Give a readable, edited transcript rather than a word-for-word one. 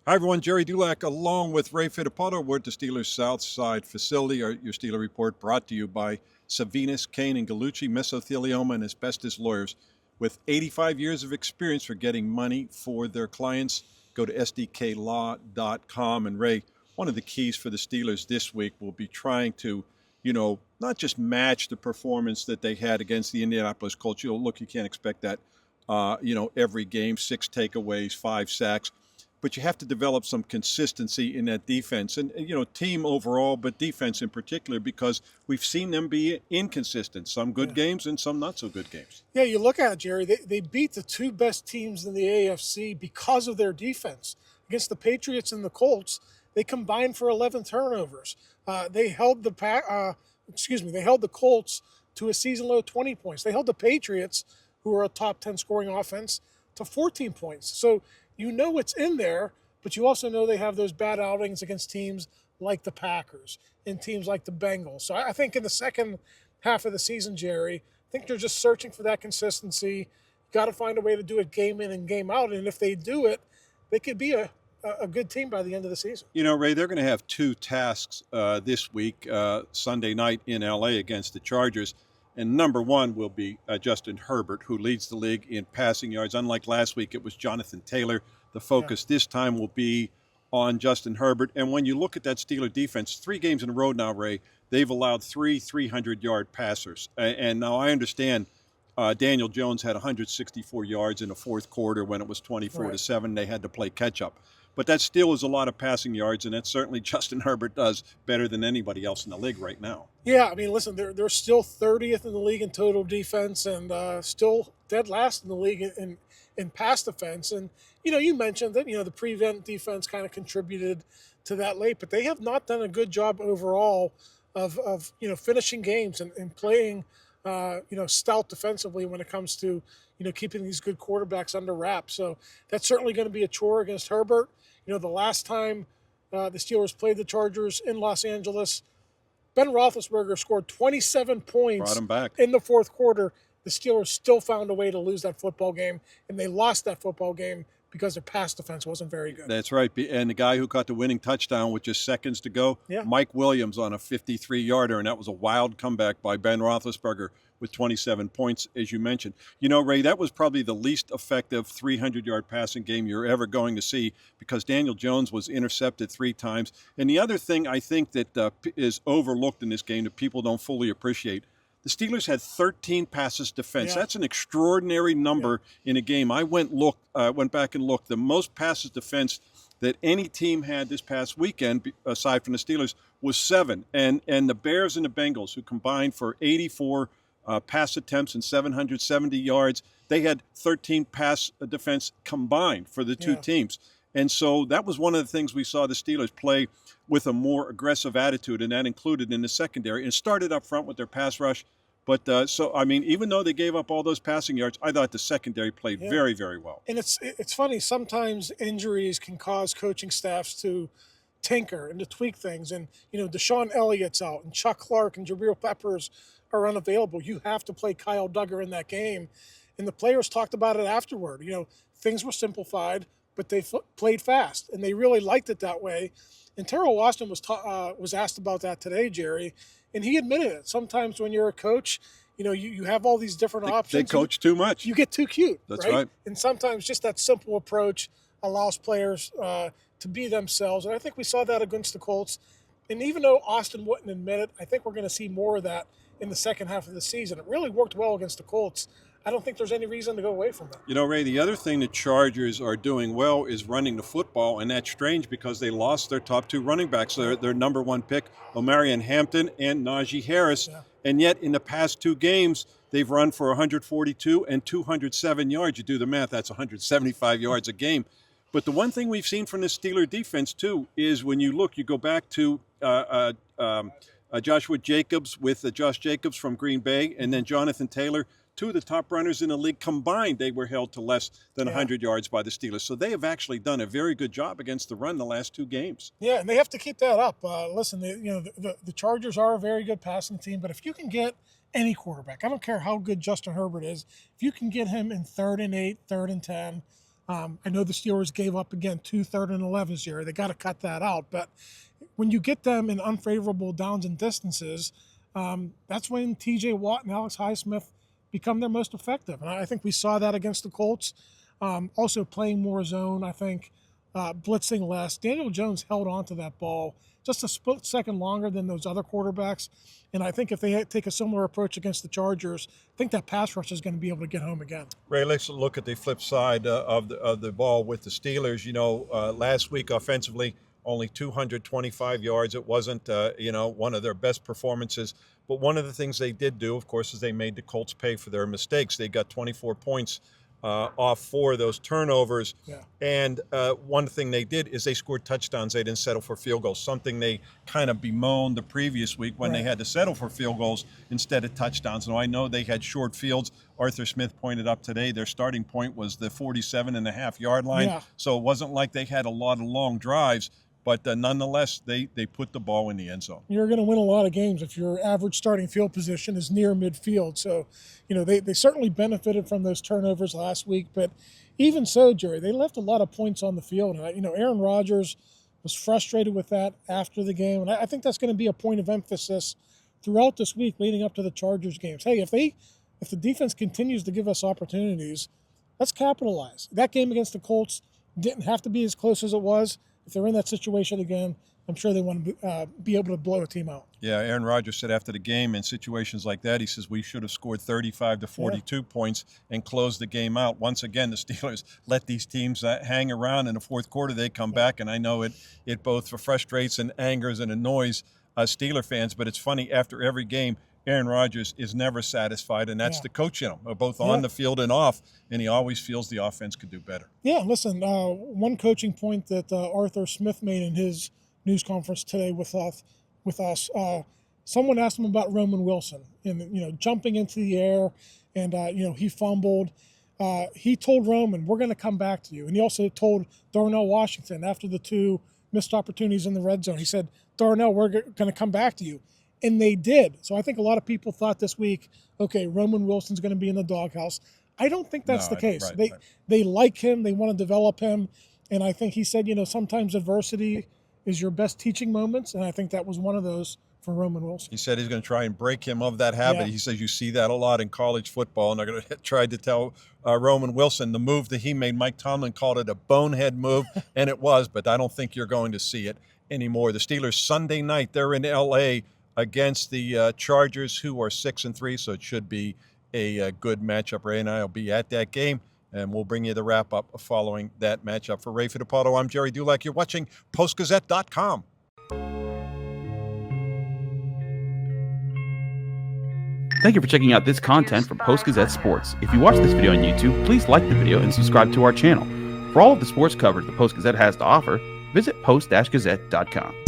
Hi, everyone. Gerry Dulac along with Ray Fittipaldo. We're at the Steelers South Side facility. Your Steeler Report brought to you by Savinas, Kane, and Gallucci, mesothelioma and asbestos lawyers. With 85 years of experience for getting money for their clients, go to sdklaw.com. And Ray, one of the keys for the Steelers this week will be trying to, not just match the performance that they had against the Indianapolis Colts. You can't expect that, every game, 6 takeaways, 5 sacks. But you have to develop some consistency in that defense and, team overall, but defense in particular, because we've seen them be inconsistent, some good games and some not so good games. Yeah, you look at it, Gerry, they beat the 2 best teams in the AFC because of their defense. Against the Patriots and the Colts, they combined for 11 turnovers. They held the Colts to a season low 20 points. They held the Patriots, who are a top 10 scoring offense, to 14 points. So it's in there, but you also know they have those bad outings against teams like the Packers and teams like the Bengals. So I think in the second half of the season, Gerry, I think they're just searching for that consistency. Got to find a way to do it game in and game out. And if they do it, they could be a good team by the end of the season. Ray, they're going to have 2 tasks this week, Sunday night in L.A. against the Chargers. And number 1 will be Justin Herbert, who leads the league in passing yards. Unlike last week, it was Jonathan Taylor. The focus this time will be on Justin Herbert. And when you look at that Steeler defense, 3 games in a row now, Ray, they've allowed 3 300-yard passers. And now I understand Daniel Jones had 164 yards in the fourth quarter when it was 24-7. They had to play catch-up. But that still is a lot of passing yards, and that's certainly Justin Herbert does better than anybody else in the league right now. Yeah, I mean, listen, they're still 30th in the league in total defense and still dead last in the league in pass defense. And, you mentioned that, the prevent defense kind of contributed to that late, but they have not done a good job overall of finishing games and playing, stout defensively when it comes to, keeping these good quarterbacks under wraps. So that's certainly going to be a chore against Herbert. The last time the Steelers played the Chargers in Los Angeles, Ben Roethlisberger scored 27 points Brought him back in the fourth quarter. The Steelers still found a way to lose that football game, and they lost that football game because their pass defense wasn't very good. That's right. And the guy who caught the winning touchdown with just seconds to go, Mike Williams on a 53-yarder, and that was a wild comeback by Ben Roethlisberger with 27 points, as you mentioned. Ray, that was probably the least effective 300-yard passing game you're ever going to see because Daniel Jones was intercepted 3 times. And the other thing I think that is overlooked in this game that people don't fully appreciate, the Steelers had 13 passes defense. That's an extraordinary number in a game. I went back and looked. The most passes defense that any team had this past weekend, aside from the Steelers, was 7. And the Bears and the Bengals, who combined for 84 pass attempts and 770 yards, they had 13 pass defense combined for the 2 teams. And so that was one of the things we saw the Steelers play with a more aggressive attitude, and that included in the secondary. And started up front with their pass rush. But even though they gave up all those passing yards, I thought the secondary played very, very well. And it's funny, sometimes injuries can cause coaching staffs to tinker and to tweak things. And, DeShon Elliott's out, and Chuck Clark and Jabrill Peppers are unavailable. You have to play Kyle Duggar in that game. And the players talked about it afterward. Things were simplified, but they played fast, and they really liked it that way. And Teryl Austin was asked about that today, Gerry, and he admitted it. Sometimes when you're a coach, you have all these different options. They coach too much. You get too cute. That's right. And sometimes just that simple approach allows players to be themselves. And I think we saw that against the Colts. And even though Austin wouldn't admit it, I think we're going to see more of that in the second half of the season. It really worked well against the Colts. I don't think there's any reason to go away from that. Ray, the other thing the Chargers are doing well is running the football, and that's strange because they lost their top 2 running backs. Their number 1 pick, Omarion Hampton and Najee Harris. And yet in the past 2 games, they've run for 142 and 207 yards. You do the math, that's 175 yards a game. But the one thing we've seen from the Steeler defense, too, is when you go back to Joshua Jacobs with Josh Jacobs from Green Bay, and then Jonathan Taylor, 2 of the top runners in the league combined, they were held to less than 100 yards by the Steelers. So they have actually done a very good job against the run the last 2 games. Yeah, and they have to keep that up. Listen, the Chargers are a very good passing team, but if you can get any quarterback, I don't care how good Justin Herbert is, if you can get him in 3rd and 8, 3rd and 10, I know the Steelers gave up, again, 2 3rd and 11s here. They got to cut that out. But when you get them in unfavorable downs and distances, that's when T.J. Watt and Alex Highsmith become their most effective. And I think we saw that against the Colts. Also playing more zone, I think, blitzing less. Daniel Jones held on to that ball just a split second longer than those other quarterbacks. And I think if they take a similar approach against the Chargers, I think that pass rush is going to be able to get home again. Ray, let's look at the flip side of the ball with the Steelers. Last week offensively, only 225 yards. It wasn't, one of their best performances. But one of the things they did do, of course, is they made the Colts pay for their mistakes. They got 24 points off 4 of those turnovers. Yeah. And one thing they did is they scored touchdowns. They didn't settle for field goals, something they kind of bemoaned the previous week when they had to settle for field goals instead of touchdowns. Now, I know they had short fields. Arthur Smith pointed up today their starting point was the 47.5-yard line. Yeah. So it wasn't like they had a lot of long drives. But nonetheless, they put the ball in the end zone. You're going to win a lot of games if your average starting field position is near midfield. So, they certainly benefited from those turnovers last week. But even so, Gerry, they left a lot of points on the field. And, Aaron Rodgers was frustrated with that after the game. And I think that's going to be a point of emphasis throughout this week leading up to the Chargers games. Hey, if the defense continues to give us opportunities, let's capitalize. That game against the Colts didn't have to be as close as it was. If they're in that situation again, I'm sure they want to be able to blow a team out. Yeah, Aaron Rodgers said after the game, in situations like that, he says we should have scored 35 to 42 points and closed the game out. Once again, the Steelers let these teams hang around. In the fourth quarter, they come back, and I know it both frustrates and angers and annoys Steeler fans. But it's funny, after every game, Aaron Rodgers is never satisfied, and that's the coach in him, both on the field and off, and he always feels the offense could do better. Yeah, listen, one coaching point that Arthur Smith made in his news conference today with us, someone asked him about Roman Wilson and, jumping into the air, and, he fumbled. He told Roman, we're going to come back to you. And he also told Darnell Washington after the 2 missed opportunities in the red zone, he said, Darnell, we're going to come back to you. And they did. So I think a lot of people thought this week, okay, Roman Wilson's going to be in the doghouse. I don't think that's the case. They like him. They want to develop him. And I think he said, sometimes adversity is your best teaching moments. And I think that was one of those for Roman Wilson. He said he's going to try and break him of that habit. Yeah. He says you see that a lot in college football. And they're going to try to tell Roman Wilson the move that he made. Mike Tomlin called it a bonehead move, and it was. But I don't think you're going to see it anymore. The Steelers, Sunday night, they're in L.A., against the Chargers, who are 6-3, so it should be a good matchup. Ray and I will be at that game, and we'll bring you the wrap-up following that matchup. For Ray Fittipaldo, I'm Gerry Dulac. You're watching Post-Gazette.com. Thank you for checking out this content from Post-Gazette Sports. If you watch this video on YouTube, please like the video and subscribe to our channel. For all of the sports coverage the Post-Gazette has to offer, visit Post-Gazette.com.